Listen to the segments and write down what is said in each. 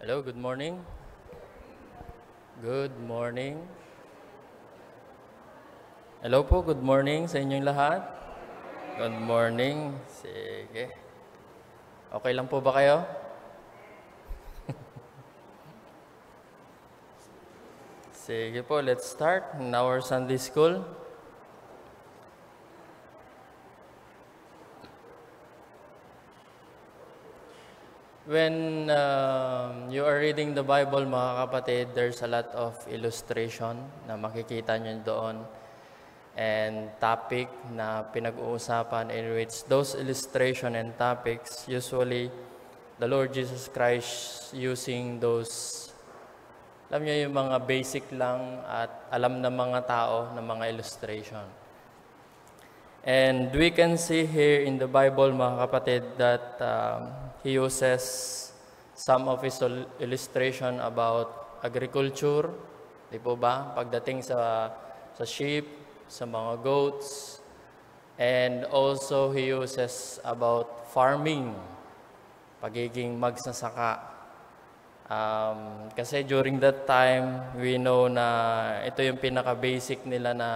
Hello, good morning. Good morning. Hello po, good morning sa inyong lahat. Good morning. Sige. Okay lang po ba kayo? Sige po, let's start in our Sunday school. When you are reading the Bible, mga kapatid, there's a lot of illustration na makikita nyo doon and topic na pinag-uusapan in which those illustration and topics, usually, the Lord Jesus Christ using those, alam nyo yung mga basic lang at alam ng mga tao na mga illustration. And we can see here in the Bible, mga kapatid, that He uses some of His illustration about agriculture, di po ba? Pagdating sa sheep, sa mga goats, and also He uses about farming, pagiging magsasaka. Kasi during that time, we know na ito yung pinaka-basic nila na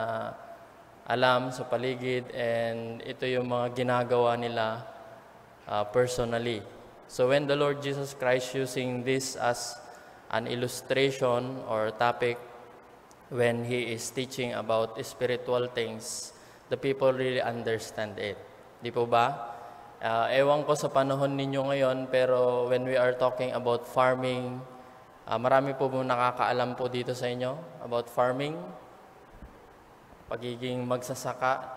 alam sa paligid, and ito yung mga ginagawa nila personally. So when the Lord Jesus Christ using this as an illustration or topic, when He is teaching about spiritual things, the people really understand it. Di po ba? Ewan ko sa panahon ninyo ngayon, pero when we are talking about farming, marami po nakakaalam po dito sa inyo about farming, pagiging magsasaka.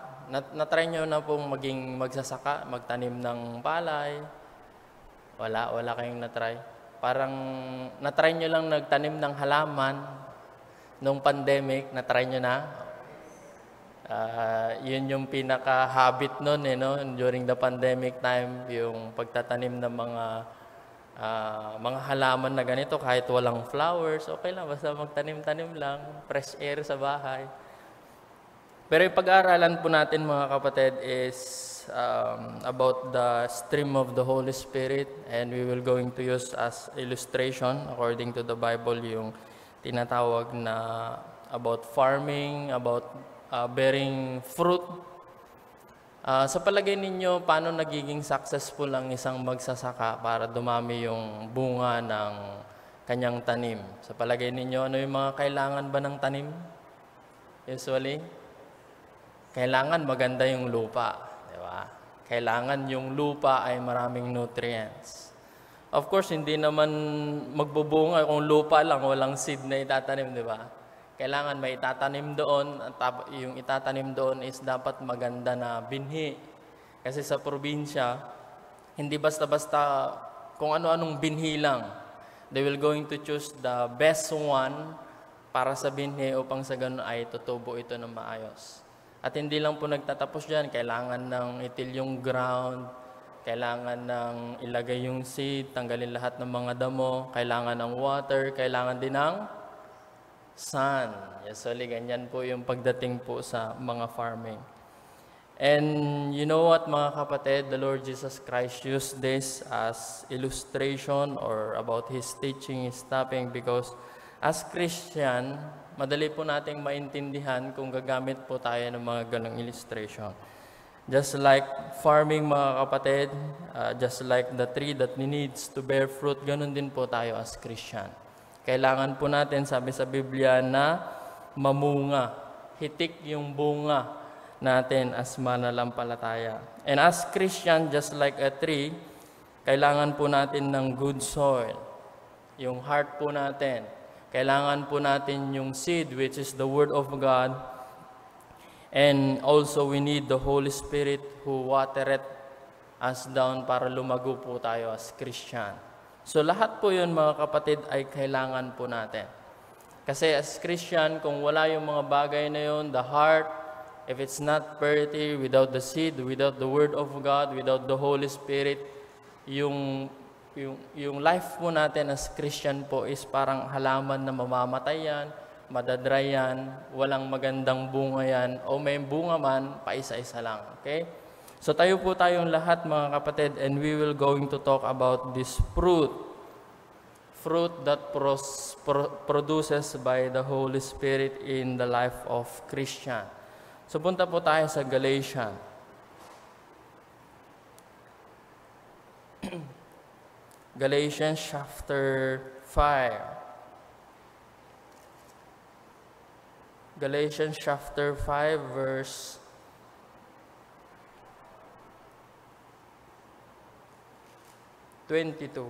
Natry nyo na pong maging magsasaka, magtanim ng palay? Wala kayong natry. Parang natry nyo lang nagtanim ng halaman nung pandemic, natry nyo na. Yun yung pinaka-habit nun, during the pandemic time, yung pagtatanim ng mga halaman na ganito, kahit walang flowers, okay lang, basta magtanim-tanim lang, fresh air sa bahay. Pero yung pag-aaralan po natin, mga kapatid, is about the stream of the Holy Spirit, and we will going to use as illustration according to the Bible yung tinatawag na about farming, about bearing fruit. Sa palagay ninyo, paano nagiging successful ang isang magsasaka para dumami yung bunga ng kanyang tanim? Sa palagay ninyo, ano yung mga kailangan ba ng tanim? Usually, kailangan maganda yung lupa. Kailangan yung lupa ay maraming nutrients. Of course, hindi naman magbubunga kung lupa lang, walang seed na itatanim, di ba? Kailangan may itatanim doon, at yung itatanim doon is dapat maganda na binhi. Kasi sa probinsya, hindi basta-basta kung ano-anong binhi lang. They will going to choose the best one para sa binhi upang sa ganun ay tutubo ito ng maayos. At hindi lang po nagtatapos dyan, kailangan ng itil yung ground, kailangan ng ilagay yung seed, tanggalin lahat ng mga damo, kailangan ng water, kailangan din ng sun. Usually, ganyan po yung pagdating po sa mga farming. And you know what, mga kapatid, the Lord Jesus Christ used this as illustration or about His teaching, His stopping, because as Christian, madali po nating maintindihan kung gagamit po tayo ng mga ganong illustration. Just like farming, mga kapatid, just like the tree that needs to bear fruit, ganun din po tayo as Christian. Kailangan po natin, sabi sa Biblia, na mamunga. Hitik yung bunga natin as mananampalataya. And as Christian, just like a tree, kailangan po natin ng good soil. Yung heart po natin. Kailangan po natin yung seed, which is the Word of God. And also, we need the Holy Spirit who watereth us down para lumago po tayo as Christian. So, lahat po yun, mga kapatid, ay kailangan po natin. Kasi as Christian, kung wala yung mga bagay na yun, the heart, if it's not purity, without the seed, without the Word of God, without the Holy Spirit, yung life po natin as Christian po is parang halaman na mamamatay yan, madadry yan, walang magandang bunga yan, o may bunga man, paisa-isa lang. Okay? So tayo po tayong lahat, mga kapatid, and we will going to talk about this fruit fruit that produces by the Holy Spirit in the life of Christian. So punta po tayo sa Galatians. Galatians chapter 5. Galatians chapter 5 verse 22.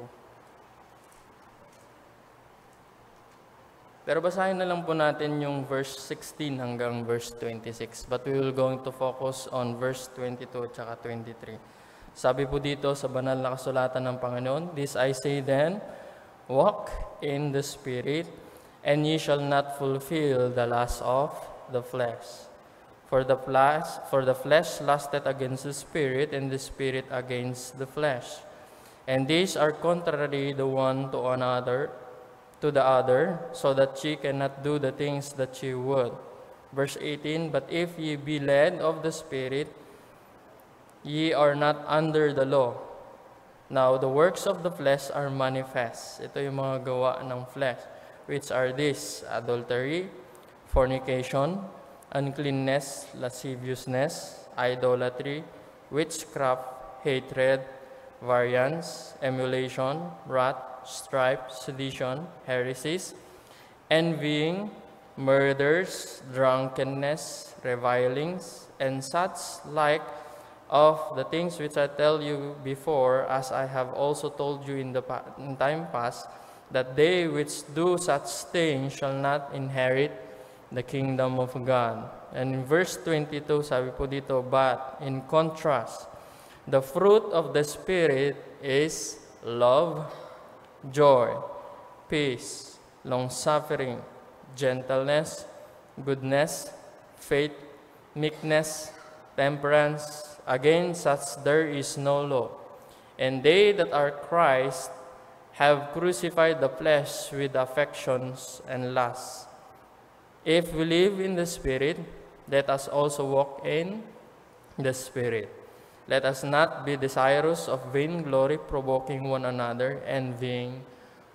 Pero basahin na lang po natin yung verse 16 hanggang verse 26. But we will going to focus on verse 22 at saka 23. Sabi po dito sa banal na kasulatan ng Panginoon, "This I say then, walk in the Spirit, and ye shall not fulfill the lust of the flesh. For the flesh lusteth against the Spirit, and the Spirit against the flesh. And these are contrary the one to the other, so that ye cannot do the things that ye would." Verse 18, "But if ye be led of the Spirit, ye are not under the law. Now the works of the flesh are manifest." Ito yung mga gawa ng flesh, which are this: adultery, fornication, uncleanness, lasciviousness, idolatry, witchcraft, hatred, variance, emulation, wrath, strife, sedition, heresies, envying, murders, drunkenness, revilings, and such like of the things which I tell you before, as I have also told you in time past, that they which do such things shall not inherit the kingdom of God. And in verse 22, sabi po dito, "But in contrast, the fruit of the Spirit is love, joy, peace, long-suffering, gentleness, goodness, faith, meekness, temperance. Against such there is no law. And they that are Christ have crucified the flesh with affections and lusts. If we live in the Spirit, let us also walk in the Spirit. Let us not be desirous of vainglory, provoking one another, envying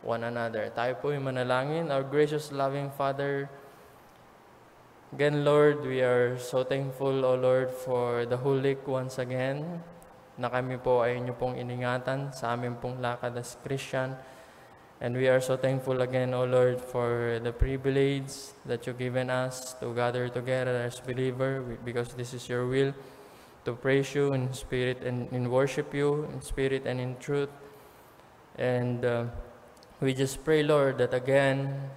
one another." Tayo po yung manalangin. Our gracious loving Father, again, Lord, we are so thankful, O Lord, for the whole week once again, na kami po ay inyo pong iningatan sa aming pong lakad as Christian. And we are so thankful again, O Lord, for the privilege that you've given us to gather together as believer, because this is your will, to praise you in spirit and in worship you in spirit and in truth. And we just pray, Lord, that again,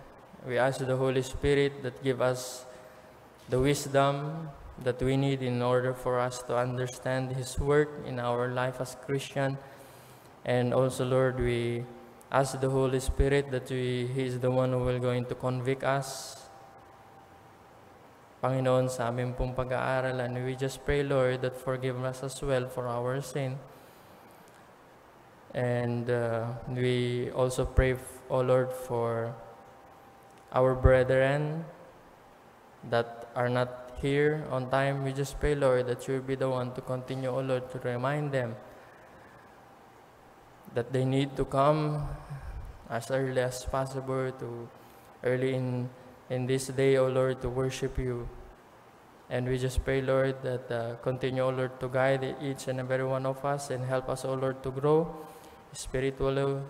we ask the Holy Spirit that give us the wisdom that we need in order for us to understand His work in our life as Christian. And also, Lord, we ask the Holy Spirit that He is the one who will going to convict us, Panginoon, sa aming pong pag-aaral. And we just pray, Lord, that forgive us as well for our sin. And we also pray, O Lord, for our brethren that are not here on time. We just pray, Lord, that you will be the one to continue, O Lord, to remind them that they need to come as early as possible, to early in this day, O Lord, to worship you. And we just pray, Lord, that continue, O Lord, to guide each and every one of us, and help us, O Lord, to grow spiritually,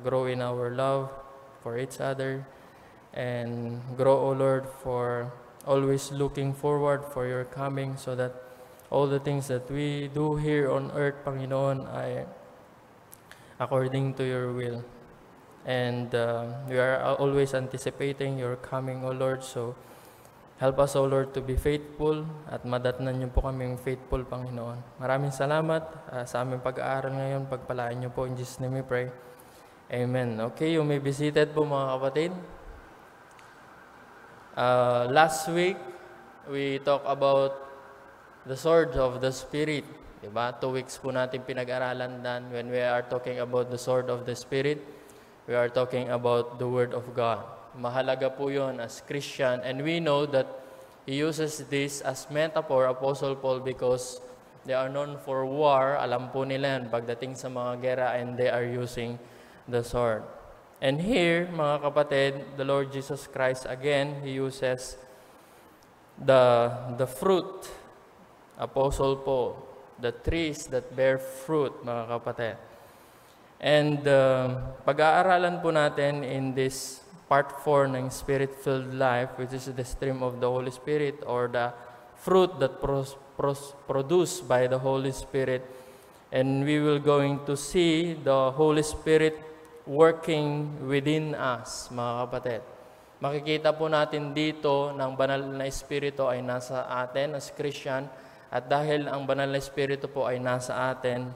grow in our love for each other, and grow, O Lord, for always looking forward for your coming, so that all the things that we do here on earth, Panginoon, ay according to your will. And we are always anticipating your coming, O Lord. So, help us, O Lord, to be faithful, at madatnan niyo po kaming faithful, Panginoon. Maraming salamat sa aming pag-aaral ngayon. Pagpalain niyo po. In Jesus' name we pray. Amen. Okay, you may be seated po, mga kapatid. Last week, we talked about the sword of the Spirit. Diba? 2 weeks po natin pinag-aralan dan. When we are talking about the sword of the Spirit, we are talking about the Word of God. Mahalaga po yun as Christian. And we know that he uses this as metaphor, Apostle Paul, because they are known for war. Alam po nila yan pagdating sa mga gera, and they are using the sword. And here, mga kapatid, the Lord Jesus Christ again, He uses the fruit, Apostle Paul, the trees that bear fruit, mga kapatid. And pag-aaralan po natin in this part 4 ng Spirit-filled life, which is the stream of the Holy Spirit or the fruit that produced by the Holy Spirit. And we will going to see the Holy Spirit working within us, mga kapatid. Makikita po natin dito ng banal na Espiritu ay nasa atin as Christian. At dahil ang banal na Espiritu po ay nasa atin,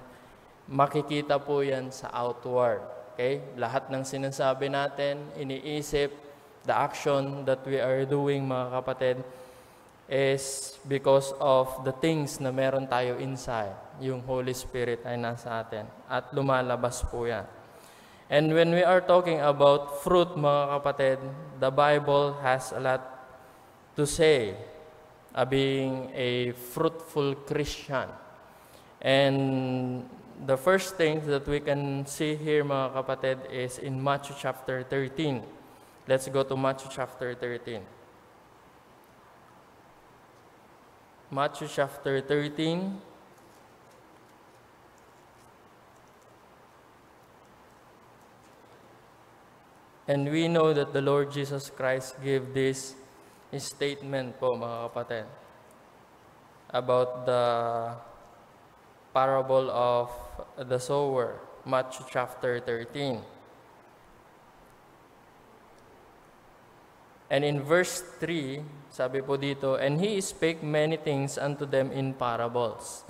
makikita po yan sa outward. Okay? Lahat ng sinasabi natin, iniisip, the action that we are doing, mga kapatid, is because of the things na meron tayo inside. Yung Holy Spirit ay nasa atin. At lumalabas po yan. And when we are talking about fruit, mga kapatid, the Bible has a lot to say being a fruitful Christian. And the first thing that we can see here, mga kapatid, is in Matthew chapter 13. Let's go to Matthew chapter 13. Matthew chapter 13. And we know that the Lord Jesus Christ gave this statement po, mga kapatid, about the parable of the sower, Matthew chapter 13. And in verse 3, sabi po dito, "And he spake many things unto them in parables,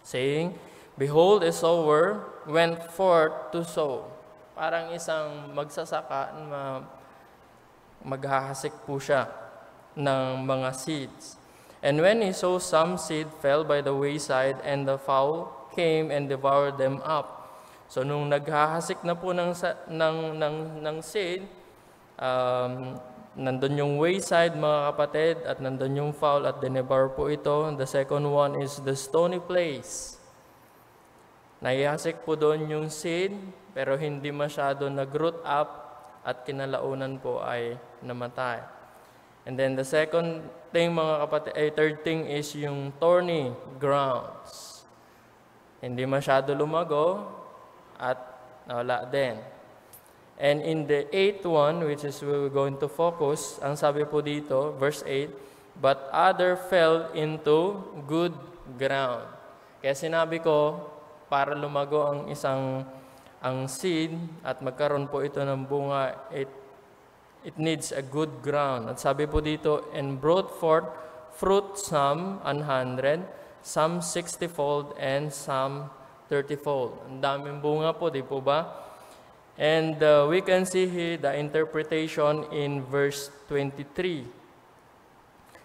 saying, Behold, a sower went forth to sow." Parang isang magsasaka na maghahasik po siya ng mga seeds. "And when he sowed, some seed fell by the wayside, and the fowl came and devoured them up." So nung naghahasik na po ng seed, nandun yung wayside, mga kapatid, at nandun yung fowl at dinevour po ito. The second one is the stony place. Naihasik po doon yung seed, pero hindi masyado nag-root up at kinalaunan po ay namatay. And then the second thing, mga kapatid, third thing is yung thorny grounds. Hindi masyado lumago at nawala din. And in the eighth one, which is where we're going to focus, ang sabi po dito, verse 8, "But other fell into good ground." Kaya sinabi ko, para lumago ang seed at magkaroon po ito ng bunga, it needs a good ground. At sabi po dito, "And brought forth fruit, some 100, some 60-fold, and some 30-fold." Ang daming bunga po, di po ba? And we can see here the interpretation in verse 23.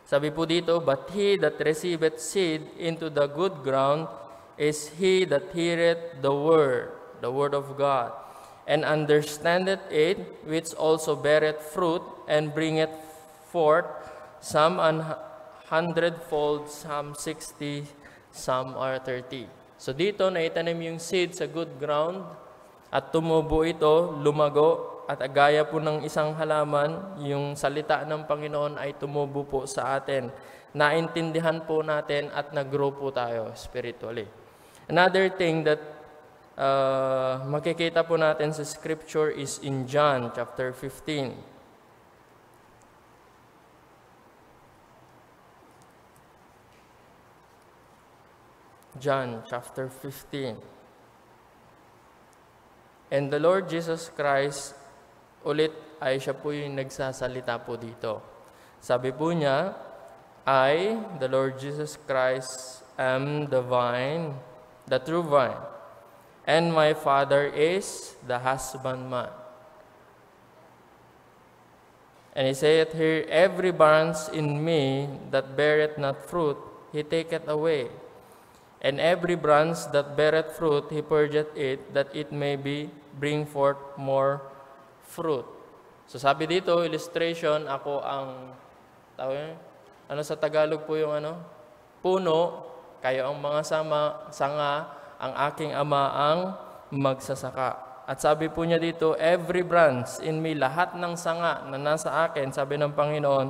Sabi po dito, "But he that receiveth seed into the good ground is he that heareth the word of God, and understandeth it, which also beareth fruit, and bringeth forth some 100-fold, some 60, some are 30. So dito, naitanim yung seed sa good ground, at tumubo ito, lumago, at gaya po ng isang halaman, yung salita ng Panginoon ay tumubo po sa atin. Naintindihan po natin at nag-grow po tayo spiritually. Another thing that makikita po natin sa scripture is in John chapter 15. John chapter 15. And the Lord Jesus Christ, ulit ay siya po yung nagsasalita po dito. Sabi po niya, "I, the Lord Jesus Christ, am the vine, the true vine, and my Father is the husbandman." And he saith here, "Every branch in me that beareth not fruit, he taketh away. And every branch that beareth fruit, he purgeth it, that it may bring forth more fruit." So sabi dito, illustration, ako ang, ano sa Tagalog po yung puno, kayo ang mga sanga, ang aking ama ang magsasaka. At sabi po niya dito, every branch in me, lahat ng sanga na nasa akin, sabi ng Panginoon,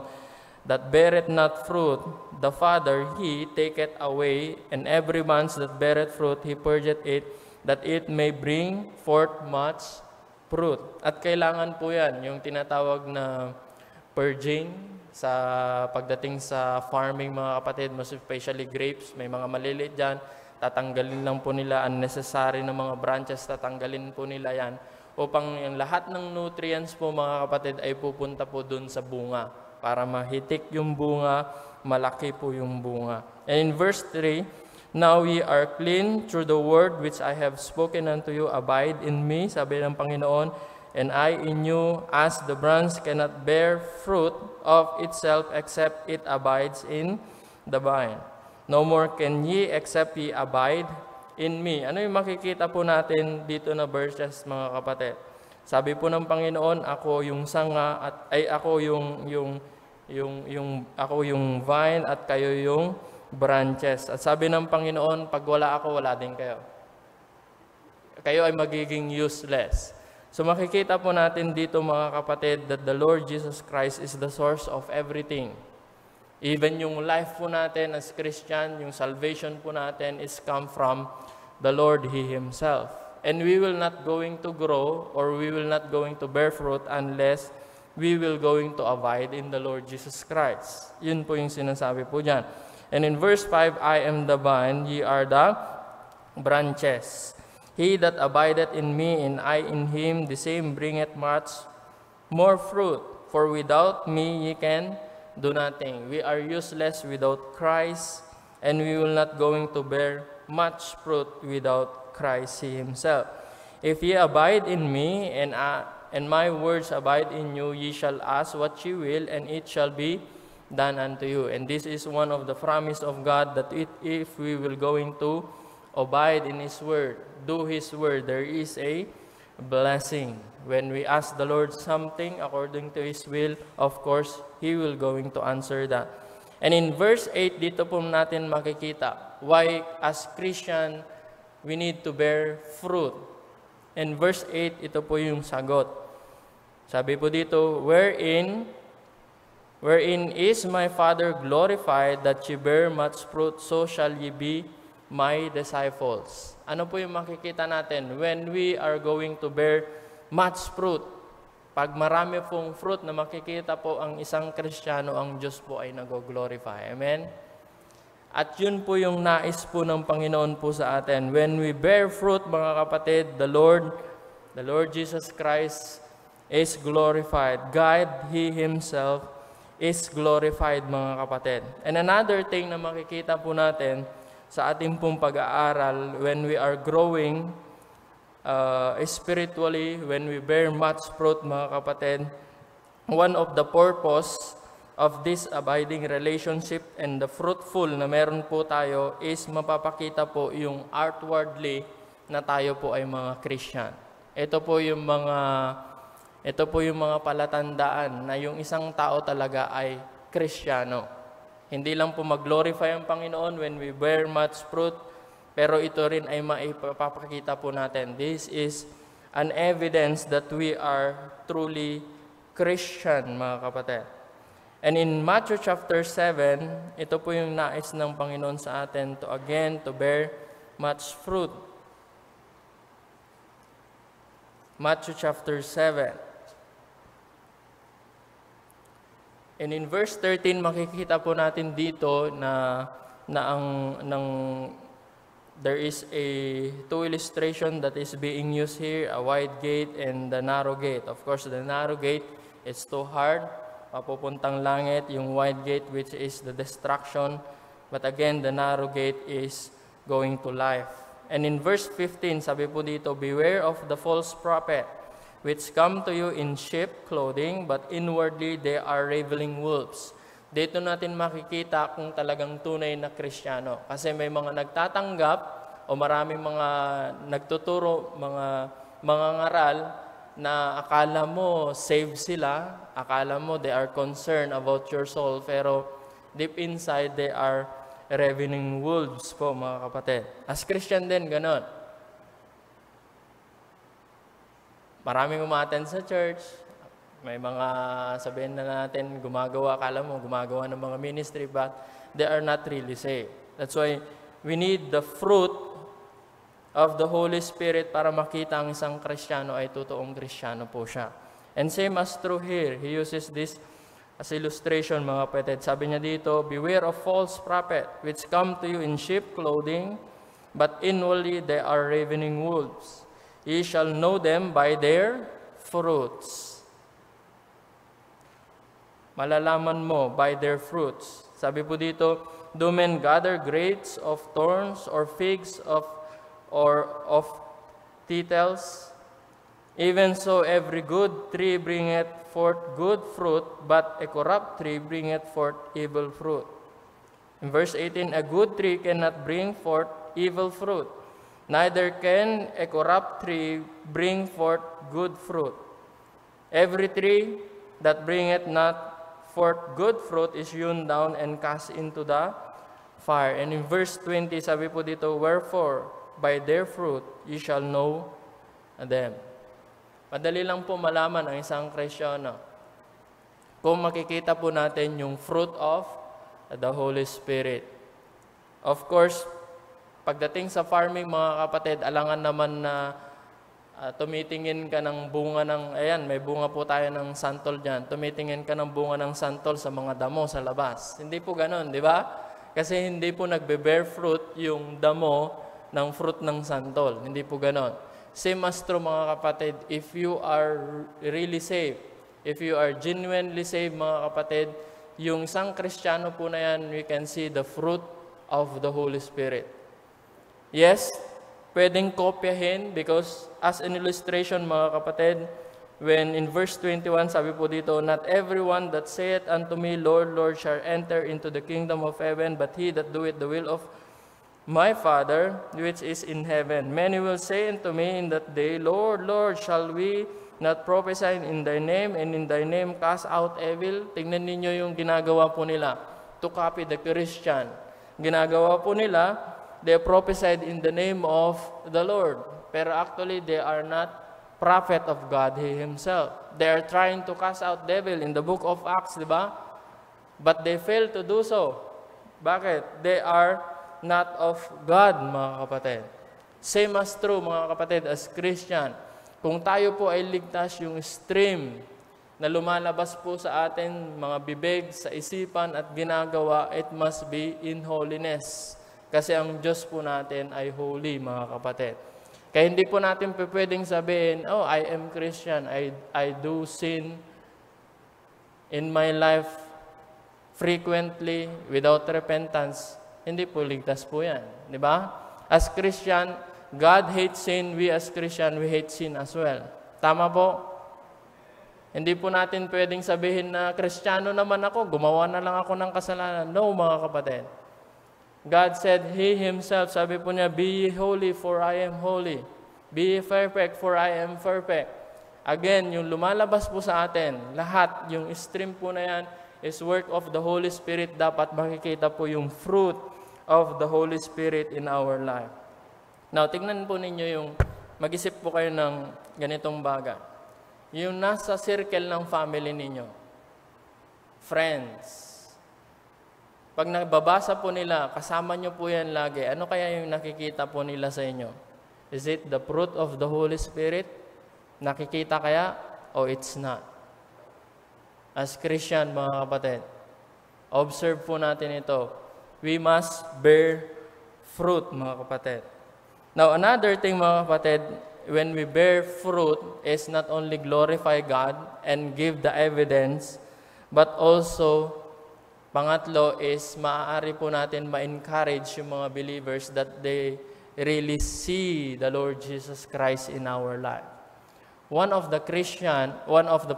that beareth not fruit, the Father, He taketh away, and every branch that beareth fruit, He purgeth it, that it may bring forth much fruit. At kailangan po yan, yung tinatawag na purging, sa pagdating sa farming mga kapatid, most especially grapes, may mga maliliit dyan, tatanggalin lang po nila unnecessary na mga branches, tatanggalin po nila yan upang yung lahat ng nutrients po mga kapatid ay pupunta po dun sa bunga para mahitik yung bunga, malaki po yung bunga. And in verse 3, now ye are clean through the word which I have spoken unto you, abide in me, sabi ng Panginoon, and I in you, as the branch cannot bear fruit of itself except it abides in the vine. No more can ye except ye abide in me. Ano yung makikita po natin dito na verses mga kapatid? Sabi po ng Panginoon, ako yung sanga at ako yung vine at kayo yung branches. At sabi ng Panginoon, pag wala ako, wala din kayo. Kayo ay magiging useless. So makikita po natin dito mga kapatid that the Lord Jesus Christ is the source of everything. Even yung life po natin as Christian, yung salvation po natin is come from the Lord He Himself. And we will not going to grow or we will not going to bear fruit unless we will going to abide in the Lord Jesus Christ. Yun po yung sinasabi po dyan. And in verse 5, I am the vine, ye are the branches. He that abideth in me, and I in him, the same bringeth much more fruit. For without me ye can do nothing. We are useless without Christ, and we will not going to bear much fruit without Christ Himself. If ye abide in me, and my words abide in you, ye shall ask what ye will, and it shall be done unto you. And this is one of the promise of God, that if we will going to abide in His word, do His word, there is a blessing. When we ask the Lord something according to His will, of course, He will going to answer that. And in verse 8, dito po natin makikita why as Christian, we need to bear fruit. In verse 8, ito po yung sagot. Sabi po dito, wherein is my Father glorified, that ye bear much fruit, so shall ye be my disciples. Ano po yung makikita natin? When we are going to bear much fruit, pag marami pong fruit na makikita po ang isang Kristiyano, ang Diyos po ay nag-glorify. Amen? At yun po yung nais po ng Panginoon po sa atin. When we bear fruit, mga kapatid, the Lord Jesus Christ is glorified. God, He Himself is glorified, mga kapatid. And another thing na makikita po natin sa ating pong pag-aaral, when we are growing spiritually, when we bear much fruit, mga kapatid, one of the purpose of this abiding relationship and the fruitful na meron po tayo is mapapakita po yung outwardly na tayo po ay mga Christian. Ito po yung mga palatandaan na yung isang tao talaga ay Kristiyano. Hindi lang po mag-glorify ang Panginoon when we bear much fruit, pero ito rin ay maipapakita po natin. This is an evidence that we are truly Christian, mga kapatid. And in Matthew chapter 7, ito po yung nais ng Panginoon sa atin to bear much fruit. Matthew chapter 7. And in verse 13, makikita po natin dito na there is a two illustration that is being used here, a wide gate and the narrow gate. Of course, the narrow gate, it's too hard, papupuntang langit, yung wide gate which is the destruction. But again, the narrow gate is going to life. And in verse 15, sabi po dito, beware of the false prophet, which come to you in sheep clothing, but inwardly they are ravening wolves. Dito natin makikita kung talagang tunay na Kristiyano. Kasi may mga nagtatanggap o maraming mga nagtuturo, mga ngaral na akala mo save sila, akala mo they are concerned about your soul, pero deep inside they are ravening wolves po, mga kapatid. As Christian din, ganon. Maraming umattend sa church, may mga sabihin na natin gumagawa, akala mo gumagawa ng mga ministry, but they are not really saved. That's why we need the fruit of the Holy Spirit para makita ang isang Kristiyano ay totoong Kristiyano po siya. And same as true here, he uses this as illustration, mga kapatid. Sabi niya dito, beware of false prophet, which come to you in sheep clothing, but inwardly they are ravening wolves. Ye shall know them by their fruits. Malalaman mo by their fruits. Sabi po dito, do men gather grapes of thorns or figs of thistles? Even so, every good tree bringeth forth good fruit, but a corrupt tree bringeth forth evil fruit. In verse 18, a good tree cannot bring forth evil fruit, neither can a corrupt tree bring forth good fruit. Every tree that bringeth not forth good fruit is hewn down and cast into the fire. And in verse 20, sabi po dito, wherefore, by their fruit, ye shall know them. Madali lang po malaman ang isang Kristiyano kung makikita po natin yung fruit of the Holy Spirit. Of course, pagdating sa farming, mga kapatid, alangan naman na tumitingin ka ng bunga ng, ayan, may bunga po tayo ng santol dyan, tumitingin ka ng bunga ng santol sa mga damo sa labas. Hindi po ganon, di ba? Kasi hindi po nagbe-bear fruit yung damo ng fruit ng santol. Hindi po ganon. Same as true, mga kapatid, if you are really saved, if you are genuinely saved, mga kapatid, yung isang Kristiyano po na yan, we can see the fruit of the Holy Spirit. Yes, pwedeng kopyahin because as an illustration, mga kapatid, when in verse 21, sabi po dito, not everyone that saith unto me, Lord, Lord, shall enter into the kingdom of heaven, but he that doeth the will of my Father, which is in heaven. Many will say unto me in that day, Lord, Lord, shall we not prophesy in thy name, and in thy name cast out evil? Tingnan ninyo yung ginagawa po nila to copy the Christian. Ginagawa po nila, they prophesied in the name of the Lord. Pero actually, they are not prophet of God, He Himself. They are trying to cast out devil in the book of Acts, di ba? But they fail to do so. Bakit? They are not of God, mga kapatid. Same as true, mga kapatid, as Christian. Kung tayo po ay ligtas, yung stream na lumalabas po sa atin, mga bibig, sa isipan at ginagawa, it must be in holiness. Kasi ang Diyos po natin ay holy, mga kapatid. Kaya hindi po natin pwedeng sabihin, oh, I am Christian, I do sin in my life frequently without repentance. Hindi po ligtas po yan. Di ba? As Christian, God hates sin. We as Christian, we hate sin as well. Tama po? Hindi po natin pwedeng sabihin na Kristiyano naman ako, gumawa na lang ako ng kasalanan. No, mga kapatid. God said, He Himself, sabi po niya, be ye holy for I am holy. Be ye perfect for I am perfect. Again, yung lumalabas po sa atin, lahat, yung stream po na yan, is work of the Holy Spirit. Dapat makikita po yung fruit of the Holy Spirit in our life. Now, tingnan po ninyo yung, mag-isip po kayo ng ganitong bagay. Yung nasa circle ng family ninyo, friends, pag nagbabasa po nila, kasama nyo po yan lagi, ano kaya yung nakikita po nila sa inyo? Is it the fruit of the Holy Spirit? Nakikita kaya? O it's not? As Christian, mga kapatid, observe po natin ito. We must bear fruit, mga kapatid. Now, another thing, mga kapatid, when we bear fruit is not only glorify God and give the evidence, but also, pangatlo is maaari po natin ma-encourage yung mga believers that they really see the Lord Jesus Christ in our life. One of the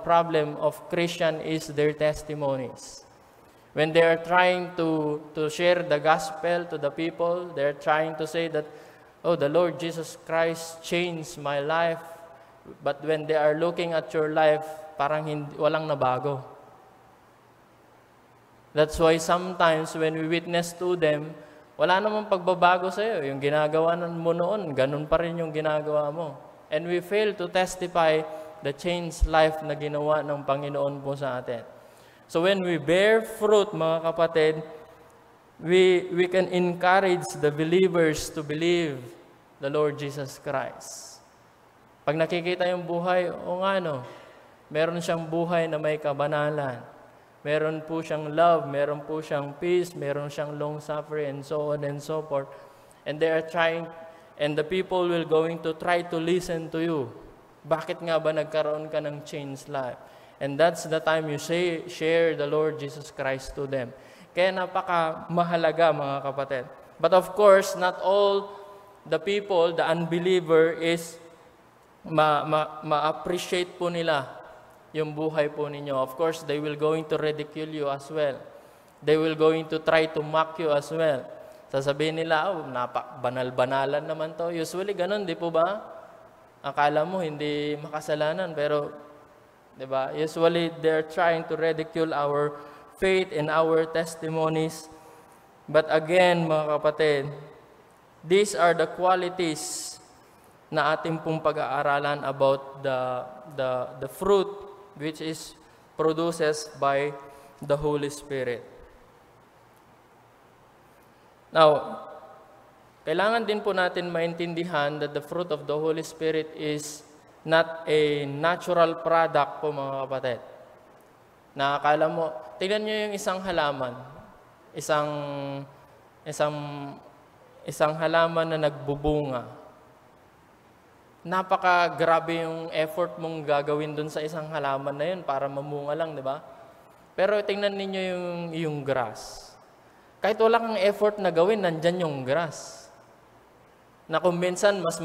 problem of Christian is their testimonies. When they are trying to share the gospel to the people, they're trying to say that, oh, the Lord Jesus Christ changed my life. But when they are looking at your life, parang walang nabago. That's why sometimes when we witness to them, wala namang pagbabago sa iyo. Yung ginagawa mo noon, ganun pa rin yung ginagawa mo. And we fail to testify the changed life na ginawa ng Panginoon po sa atin. So when we bear fruit, mga kapatid, we can encourage the believers to believe the Lord Jesus Christ. Pag nakikita yung buhay, o nga no, meron siyang buhay na may kabanalan. Meron po siyang love, meron po siyang peace, meron siyang long suffering, and so on and so forth. And they are trying, and the people will going to try to listen to you. Bakit nga ba nagkaroon ka ng changed life? And that's the time you share the Lord Jesus Christ to them. Kaya napaka-mahalaga, mga kapatid. But of course, not all the people, the unbeliever, is ma-appreciate po nila yung buhay po ninyo. Of course, they will going to ridicule you as well. They will going to try to mock you as well. Sasabihin nila, banal-banalan naman to. Usually, ganun, di po ba? Akala mo, hindi makasalanan, pero diba? Usually, they're trying to ridicule our faith and our testimonies. But again, mga kapatid, these are the qualities na ating pong pag-aaralan about the fruit which is produces by the Holy Spirit. Now, kailangan din po natin maintindihan that the fruit of the Holy Spirit is not a natural product po, mga kapatid. Nakakala mo, tingnan nyo yung isang halaman. Isang halaman na nagbubunga. Napaka-grabe yung effort mong gagawin dun sa isang halaman na yun para mamunga lang, di ba? Pero tingnan ninyo yung grass. Kahit wala kang effort na gawin, nandyan yung grass. Na kung minsan, mas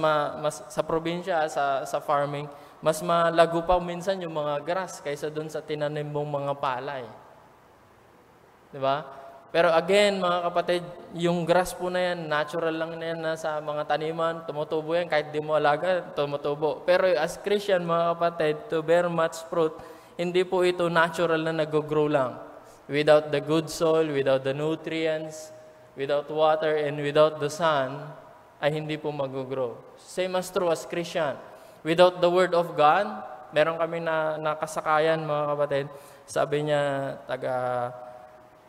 sa probinsya, sa farming, mas malago pa minsan yung mga grass kaysa doon sa tinanim mong mga palay. Diba? Pero again, mga kapatid, yung grass po na yan, natural lang na yan sa mga taniman, tumutubo yan, kahit di mo alaga, tumutubo. Pero as Christian, mga kapatid, to bear much fruit, hindi po ito natural na nag-grow lang. Without the good soil, without the nutrients, without water, and without the sun, ay hindi po mag-grow. Same as true as Christian. Without the Word of God, meron kami nakasakayan, mga kapatid. Sabi niya,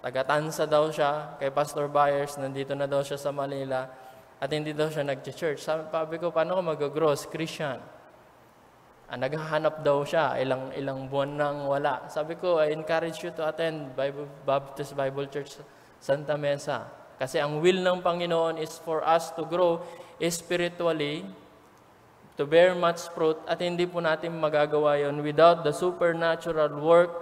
taga-Tansa daw siya, kay Pastor Byers, nandito na daw siya sa Manila, at hindi daw siya nag-church. Sabi ko, paano ko mag-grow as Christian? Naghahanap daw siya, ilang buwan nang wala. Sabi ko, I encourage you to attend Baptist Bible Church Santa Mesa. Kasi ang will ng Panginoon is for us to grow spiritually, to bear much fruit, at hindi po natin magagawa yon without the supernatural work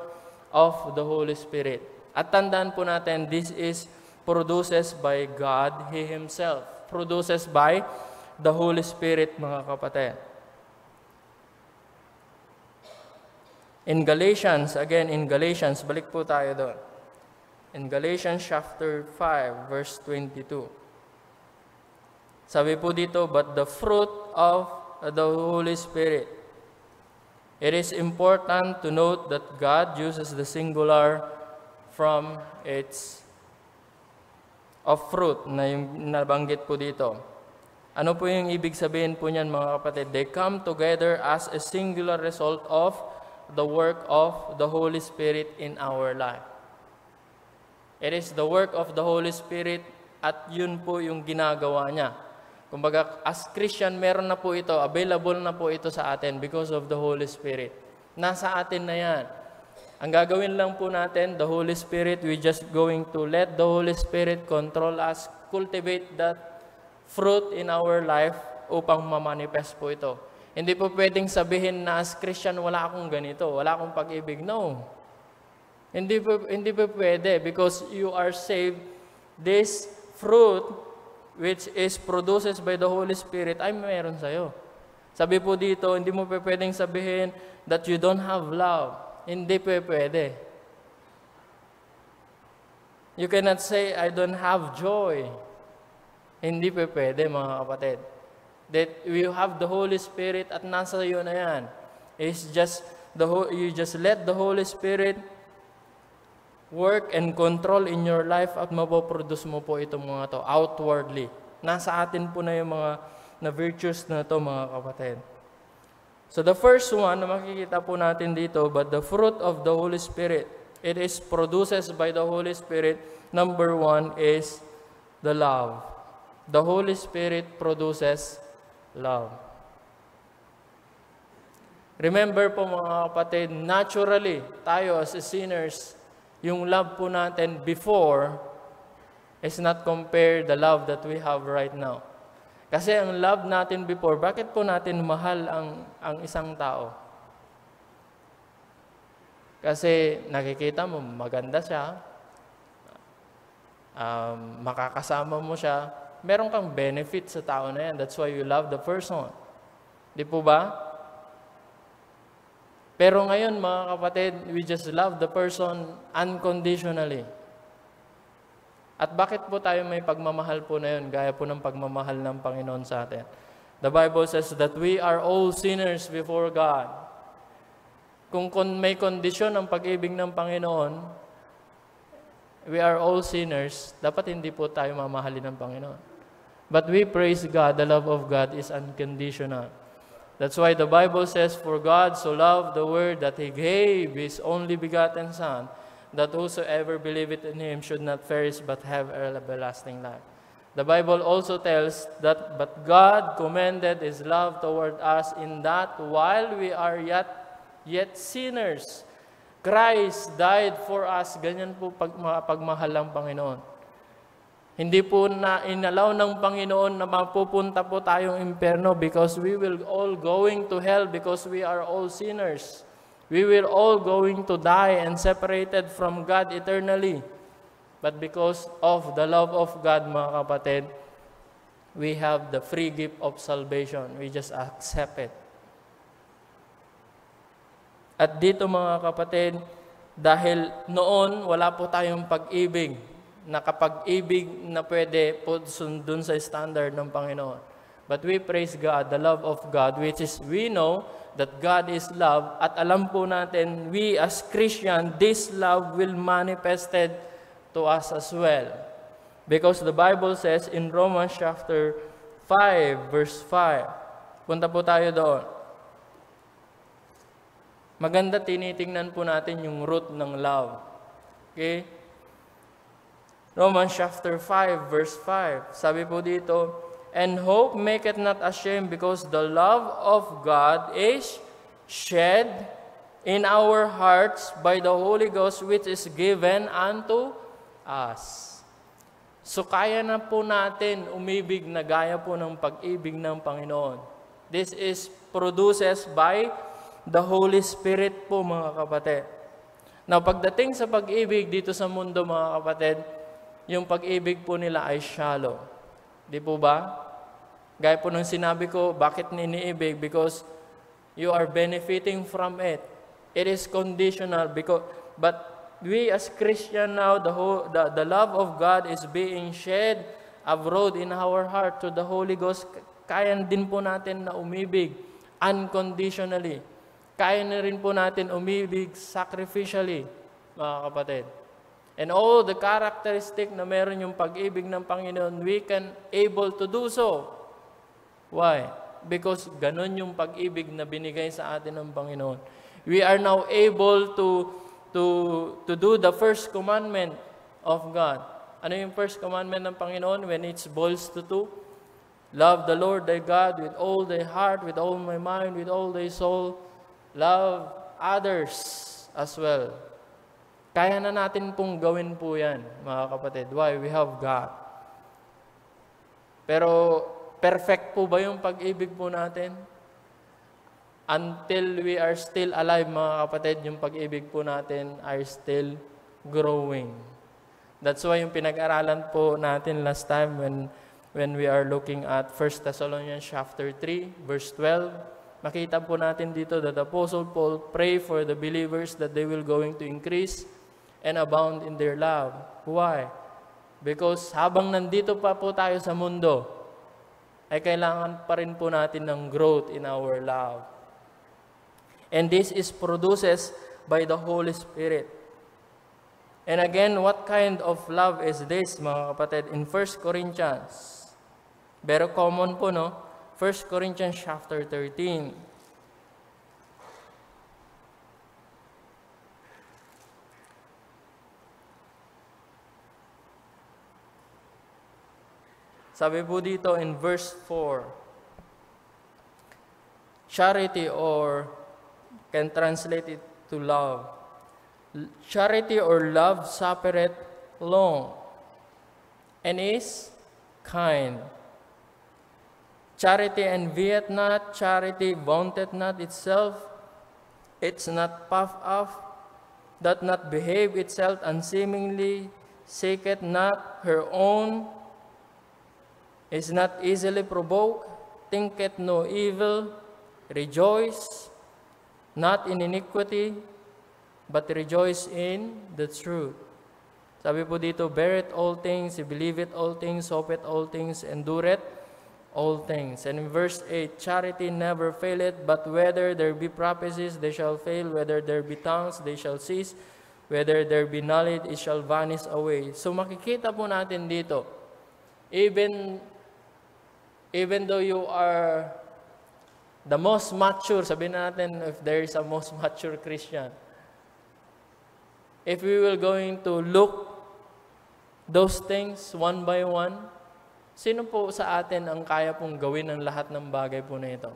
of the Holy Spirit. At tandaan po natin, this is produces by God, He Himself. Produces by the Holy Spirit, mga kapatid. In Galatians, balik po tayo doon. In Galatians chapter 5, verse 22. Sabi po dito, but the fruit of the Holy Spirit. It is important to note that God uses the singular from its of fruit na yung nabanggit po dito. Ano po yung ibig sabihin po niyan, mga kapatid? They come together as a singular result of the work of the Holy Spirit in our life. It is the work of the Holy Spirit at yun po yung ginagawa niya. Kumbaga, as Christian, meron na po ito, available na po ito sa atin because of the Holy Spirit. Nasa atin na yan. Ang gagawin lang po natin, the Holy Spirit, we just going to let the Holy Spirit control us, cultivate that fruit in our life upang mamanifest po ito. Hindi po pwedeng sabihin na as Christian, wala akong ganito, wala akong pag-ibig. No. Hindi po pwede because you are saved. This fruit which is produces by the Holy Spirit ay meron sa'yo. Sabi po dito, hindi mo pwedeng sabihin that you don't have love. Hindi po pwede. You cannot say, I don't have joy. Hindi po pwede, mga kapatid. That you have the Holy Spirit at nasa iyo na yan. It's just you just let the Holy Spirit work and control in your life at mapoproduce mo po itong mga to outwardly. Nasa atin po na yung mga na virtues na to, mga kapatid. So the first one na makikita po natin dito, but the fruit of the Holy Spirit, it is produces by the Holy Spirit. Number one is the love. The Holy Spirit produces love. Remember po mga kapatid, naturally, tayo as sinners, yung love po natin before is not compare the love that we have right now. Kasi ang love natin before, bakit po natin mahal ang isang tao? Kasi nakikita mo, maganda siya, makakasama mo siya, meron kang benefit sa tao na yan. That's why you love the person. Di po ba? Pero ngayon mga kapatid, we just love the person unconditionally. At bakit po tayo may pagmamahal po na yun, gaya po ng pagmamahal ng Panginoon sa atin? The Bible says that we are all sinners before God. Kung may kondisyon ang pag-ibig ng Panginoon, we are all sinners, dapat hindi po tayo mamahalin ng Panginoon. But we praise God, the love of God is unconditional. That's why the Bible says, for God so loved the world that He gave His only begotten Son, that whosoever believeth in Him should not perish but have everlasting life. The Bible also tells that, but God commended His love toward us in that while we are yet sinners, Christ died for us. Ganyan po pagmahal ng Panginoon. Hindi po na inalaw ng Panginoon na mapupunta po tayong impyerno because we will all going to hell because we are all sinners. We will all going to die and separated from God eternally. But because of the love of God, mga kapatid, we have the free gift of salvation. We just accept it. At dito mga kapatid, dahil noon wala po tayong pag-ibig, nakapag-ibig na pwede po sundun sa standard ng Panginoon. But we praise God, the love of God, which is we know that God is love, at alam po natin, we as Christian, this love will manifested to us as well. Because the Bible says in Romans chapter 5, verse 5, punta po tayo doon. Maganda tinitingnan po natin yung root ng love. Okay? Romans chapter 5, verse 5, sabi po dito, and hope maketh not ashamed, because the love of God is shed in our hearts by the Holy Ghost, which is given unto us. So kaya na po natin umibig na gaya po ng pag-ibig ng Panginoon. This is produces by the Holy Spirit po mga kapatid. Now pagdating sa pag-ibig dito sa mundo mga kapatid, yung pag-ibig po nila ay shallow. Di po ba? Gaya po ng sinabi ko, bakit niniibig? Because you are benefiting from it. It is conditional. But we as Christian now, the love of God is being shed abroad in our heart to the Holy Ghost. Kaya din po natin na umibig unconditionally. Kaya na rin po natin umibig sacrificially, mga kapatid. And all the characteristic na meron yung pag-ibig ng Panginoon, we can able to do so. Why? Because ganun yung pag-ibig na binigay sa atin ng Panginoon. We are now able to do the first commandment of God. Ano yung first commandment ng Panginoon when it boils to two? Love the Lord thy God with all thy heart, with all my mind, with all thy soul. Love others as well. Kaya na natin pong gawin po yan, mga kapatid. Why? We have God. Pero, perfect po ba yung pag-ibig po natin? Until we are still alive, mga kapatid, yung pag-ibig po natin are still growing. That's why yung pinag-aralan po natin last time when we are looking at 1 Thessalonians chapter 3, verse 12, makita po natin dito that Apostle Paul pray for the believers that they will going to increase and abound in their love. Why? Because habang nandito pa po tayo sa mundo, ay kailangan pa rin po natin ng growth in our love. And this is produces by the Holy Spirit. And again, what kind of love is this, mga kapatid? In 1 Corinthians, very common po, no? 1 Corinthians chapter 13. Sabi po dito in verse 4, charity, or can translate it to love. Charity or love suffereth long and is kind. Charity envieth not, charity vaunteth not itself, it's not puffed up, doth not behave itself unseemingly, seeketh not her own, is not easily provoked, thinketh no evil, rejoice not in iniquity, but rejoice in the truth. Sabi po dito, beareth all things, believeth all things, hopeth all things, endureth all things. And in verse 8, charity never faileth, but whether there be prophecies, they shall fail, whether there be tongues, they shall cease, whether there be knowledge, it shall vanish away. So makikita po natin dito, even though you are the most mature, sabihin natin if there is a most mature Christian, if we will going to look those things one by one, sino po sa atin ang kaya pong gawin ang lahat ng bagay po na ito?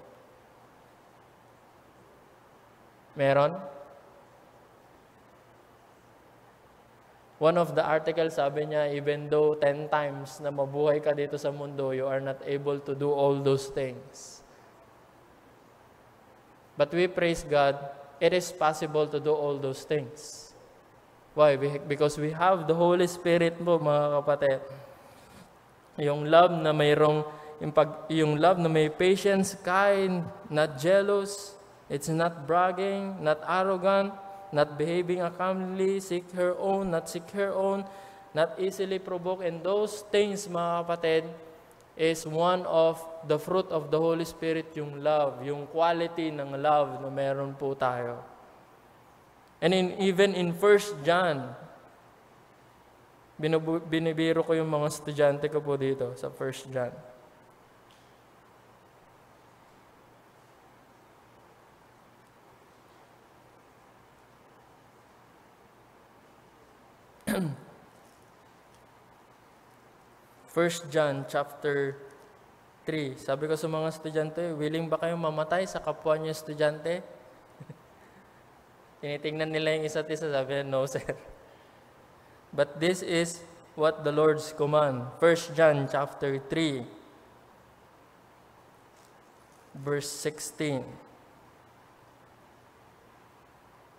Meron? One of the articles, sabi niya, even though 10 times na mabuhay ka dito sa mundo, you are not able to do all those things. But we praise God, it is possible to do all those things. Why? Because we have the Holy Spirit po, mga kapatid. Yung love na yung love na may patience, kind, not jealous, it's not bragging, not arrogant, not behaving uncomely, seek her own, not seek her own, not easily provoked. And those things, mga kapatid, is one of the fruit of the Holy Spirit, yung love, yung quality ng love na meron po tayo. And even in 1 John, binibiro ko yung mga estudyante ko po dito sa 1 John. First John chapter 3. Sabi ko sa mga estudyante, willing ba kayong mamatay sa kapwa niyo estudyante? Tinitingnan nila yung isa't isa, sabi, no sir. But this is what the Lord's command. 1 John chapter 3, verse 16.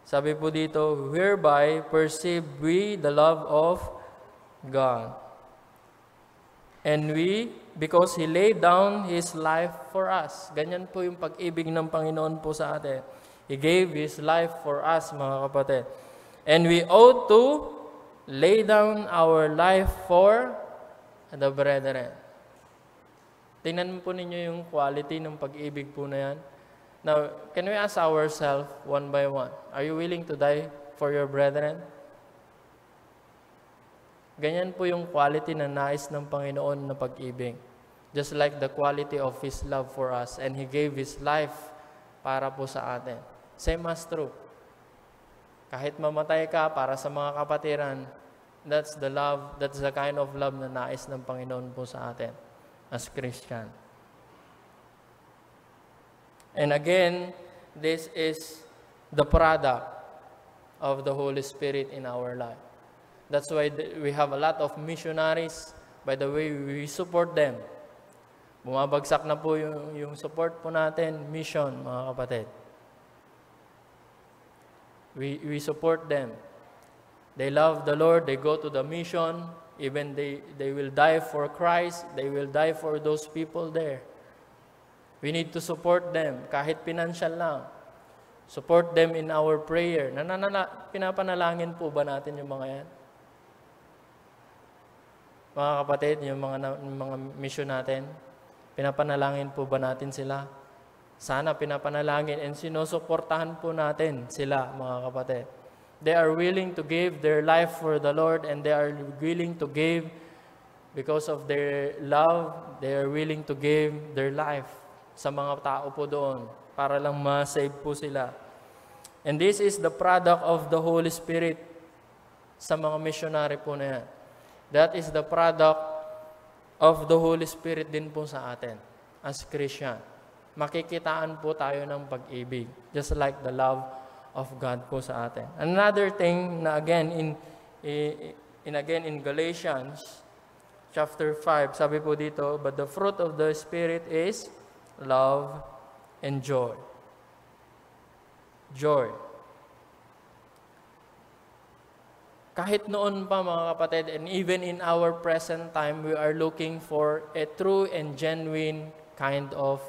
Sabi po dito, whereby perceive we the love of God. And we, because He laid down His life for us. Ganyan po yung pag-ibig ng Panginoon po sa atin. He gave His life for us, mga kapatid. And we ought to lay down our life for the brethren. Tingnan po ninyo yung quality ng pag-ibig po na yan. Now, can we ask ourselves one by one, are you willing to die for your brethren? Ganyan po yung quality na nais ng Panginoon na pag-ibig. Just like the quality of His love for us. And He gave His life para po sa atin. Same as true. Kahit mamatay ka para sa mga kapatiran, that's the love, that's the kind of love na nais ng Panginoon po sa atin as Christian. And again, this is the product of the Holy Spirit in our life. That's why we have a lot of missionaries. By the way, we support them. Bumabagsak na po yung support po natin, mission, mga kapatid. We support them. They love the Lord, they go to the mission, even they will die for Christ, they will die for those people there. We need to support them, kahit financial lang. Support them in our prayer. Pinapanalangin po ba natin yung mga yan? Mga kapatid, yung mga mission natin, pinapanalangin po ba natin sila? Sana pinapanalangin and sinusuportahan po natin sila, mga kapatid. They are willing to give their life for the Lord and they are willing to give because of their love, they are willing to give their life sa mga tao po doon para lang ma-save po sila. And this is the product of the Holy Spirit sa mga missionary po na yan. That is the product of the Holy Spirit din po sa atin as Christian. Makikitaan po tayo ng pag-ibig, just like the love of God po sa atin. Another thing na again in Galatians chapter 5, sabi po dito, but the fruit of the Spirit is love and joy. Joy. Kahit noon pa mga kapatid, and even in our present time, we are looking for a true and genuine kind of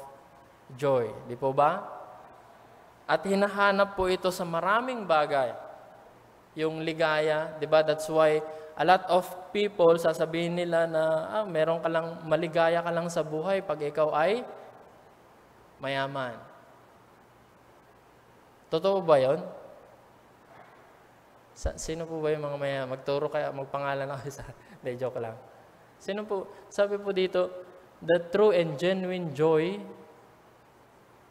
joy. Di po ba? At hinahanap po ito sa maraming bagay. Yung ligaya, di ba? That's why a lot of people, sasabihin nila na meron ka lang, maligaya ka lang sa buhay pag ikaw ay mayaman. Totoo ba yun? Sino po ba yung mga mayaman? Magturo kaya, magpangalan ako sa... Hindi, joke lang. Sino po? Sabi po dito, the true and genuine joy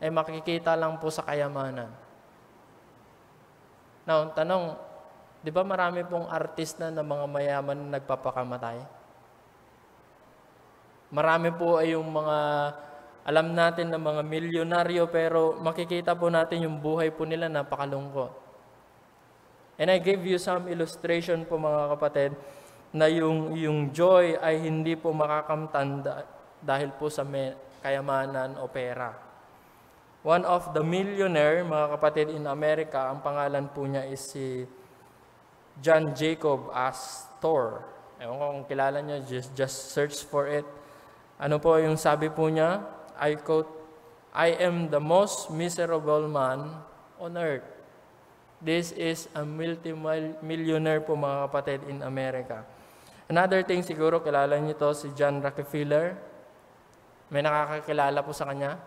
ay makikita lang po sa kayamanan. Now, tanong, di ba marami pong artista na mga mayaman na nagpapakamatay? Marami po ay yung mga, alam natin na mga milyonaryo, pero makikita po natin yung buhay po nila napakalungkot. And I gave you some illustration po mga kapatid, na yung joy ay hindi po makakamtan dahil po sa kayamanan o pera. One of the millionaire, mga kapatid, in America, ang pangalan po niya is si John Jacob Astor. Ewan ko kung kilala niyo, just search for it. Ano po yung sabi po niya? I quote, I am the most miserable man on earth. This is a multi-millionaire po mga kapatid in America. Another thing siguro, kilala niyo to, si John Rockefeller. May nakakakilala po sa kanya?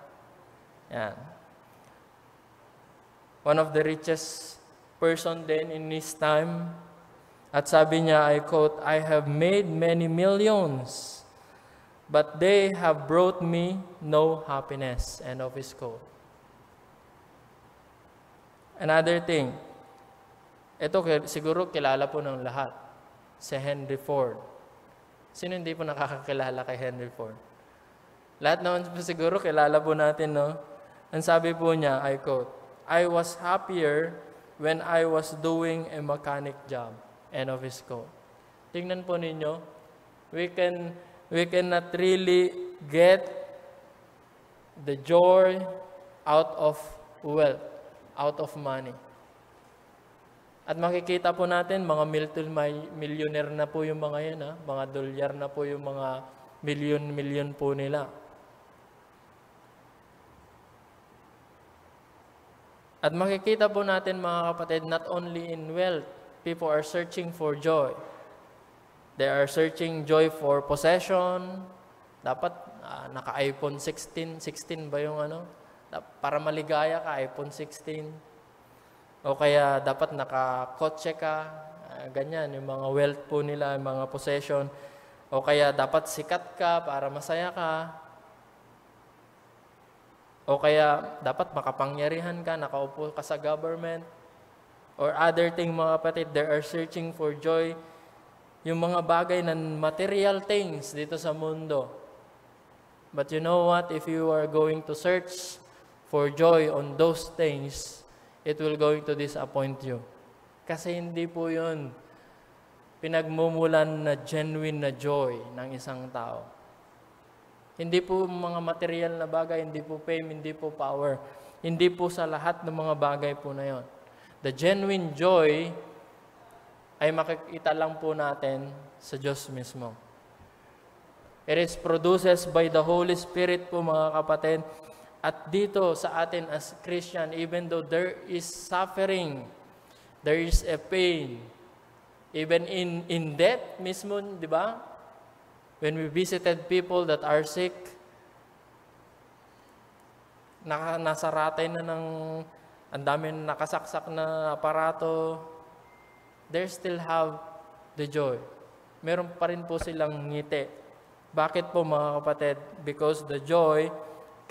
Yan. One of the richest person then in his time. At sabi niya, I quote, I have made many millions, but they have brought me no happiness. End of his quote. Another thing, ito siguro kilala po ng lahat, si Henry Ford. Sino hindi po nakakakilala kay Henry Ford? Lahat naman po siguro kilala po natin, no? Ang sabi po niya, I quote, I was happier when I was doing a mechanic job. End of his quote. Tingnan po ninyo, we cannot really get the joy out of wealth, out of money. At makikita po natin, mga millionaire na po yung mga yan, mga dolyar na po yung mga milyon po nila. At makikita po natin mga kapatid, not only in wealth, people are searching for joy. They are searching joy for possession. Dapat naka-iPhone 16 ba yung ano? Para maligaya ka, iPhone 16. O kaya dapat naka-kotse ka, ganyan, yung mga wealth po nila, yung mga possession. O kaya dapat sikat ka para masaya ka. O kaya dapat makapangyarihan ka, nakaupo ka sa government. Or other thing mga kapatid, they are searching for joy. Yung mga bagay na material things dito sa mundo. But you know what? If you are going to search for joy on those things, it will going to disappoint you. Kasi hindi po yun pinagmumulan na genuine na joy ng isang tao. Hindi po mga material na bagay, hindi po fame, hindi po power. Hindi po sa lahat ng mga bagay po na yon. The genuine joy ay makikita lang po natin sa Diyos mismo. It is produces by the Holy Spirit po mga kapatid. At dito sa atin as Christian, even though there is suffering, there is a pain, even in death mismo, di ba? When we visited people that are sick, nasaratay na ng ang dami nakasaksak na aparato, they still have the joy. Meron pa rin po silang ngiti. Bakit po mga kapatid? Because the joy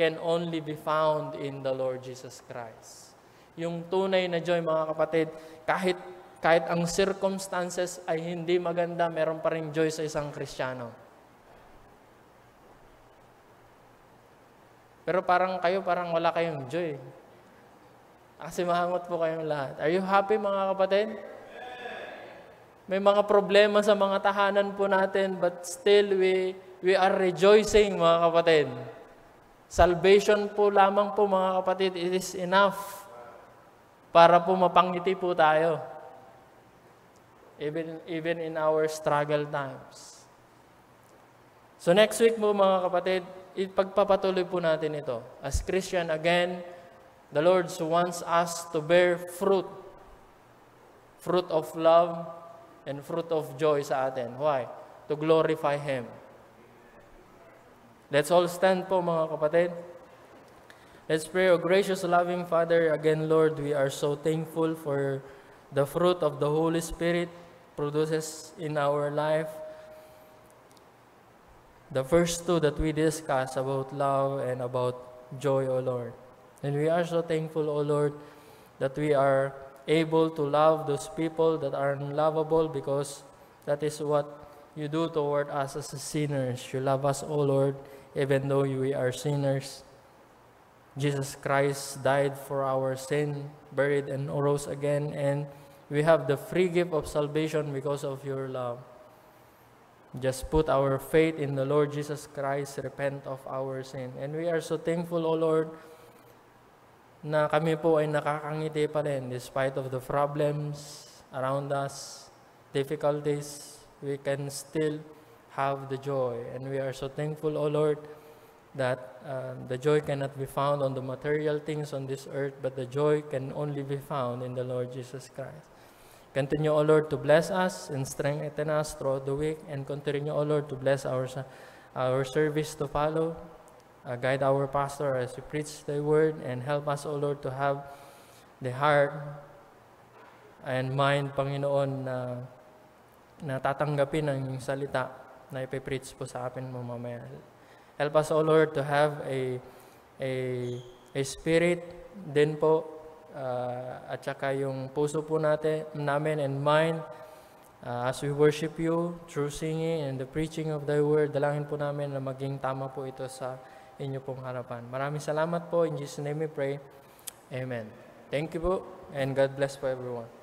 can only be found in the Lord Jesus Christ. Yung tunay na joy, mga kapatid, kahit ang circumstances ay hindi maganda, meron pa rin joy sa isang Kristiyano. Pero parang wala kayong joy. Kasi mahangot po kayong lahat. Are you happy mga kapatid? May mga problema sa mga tahanan po natin, but still we are rejoicing mga kapatid. Salvation po lamang po mga kapatid, it is enough para po mapangiti po tayo. Even in our struggle times. So next week po mga kapatid, ipagpapatuloy po natin ito. As Christian, again, the Lord wants us to bear fruit. Fruit of love and fruit of joy sa atin. Why? To glorify Him. Let's all stand po mga kapatid. Let's pray. O gracious, loving Father, again Lord, we are so thankful for the fruit of the Holy Spirit produces in our life. The first two that we discussed about love and about joy, O Lord. And we are so thankful, O Lord, that we are able to love those people that are unlovable because that is what you do toward us as sinners. You love us, O Lord, even though we are sinners. Jesus Christ died for our sin, buried and rose again, and we have the free gift of salvation because of your love. Just put our faith in the Lord Jesus Christ, repent of our sin. And we are so thankful, O Lord, na kami po ay nakakangiti pa rin despite of the problems around us, difficulties, we can still have the joy. And we are so thankful, O Lord, that the joy cannot be found on the material things on this earth, but the joy can only be found in the Lord Jesus Christ. Continue, O Lord, to bless us and strengthen us throughout the week, and continue, O Lord, to bless our service to follow. Guide our pastor as we preach the word, and help us, O Lord, to have the heart and mind, Panginoon, na tatanggapin ang salita na ipipreach po sa atin mamaya. Help us, O Lord, to have a spirit din po, at saka yung puso po namin and mind, as we worship you through singing and the preaching of thy word. Dalangin po namin na maging tama po ito sa inyo pong harapan. Maraming salamat po. In Jesus' name we pray. Amen. Thank you po, and God bless po everyone.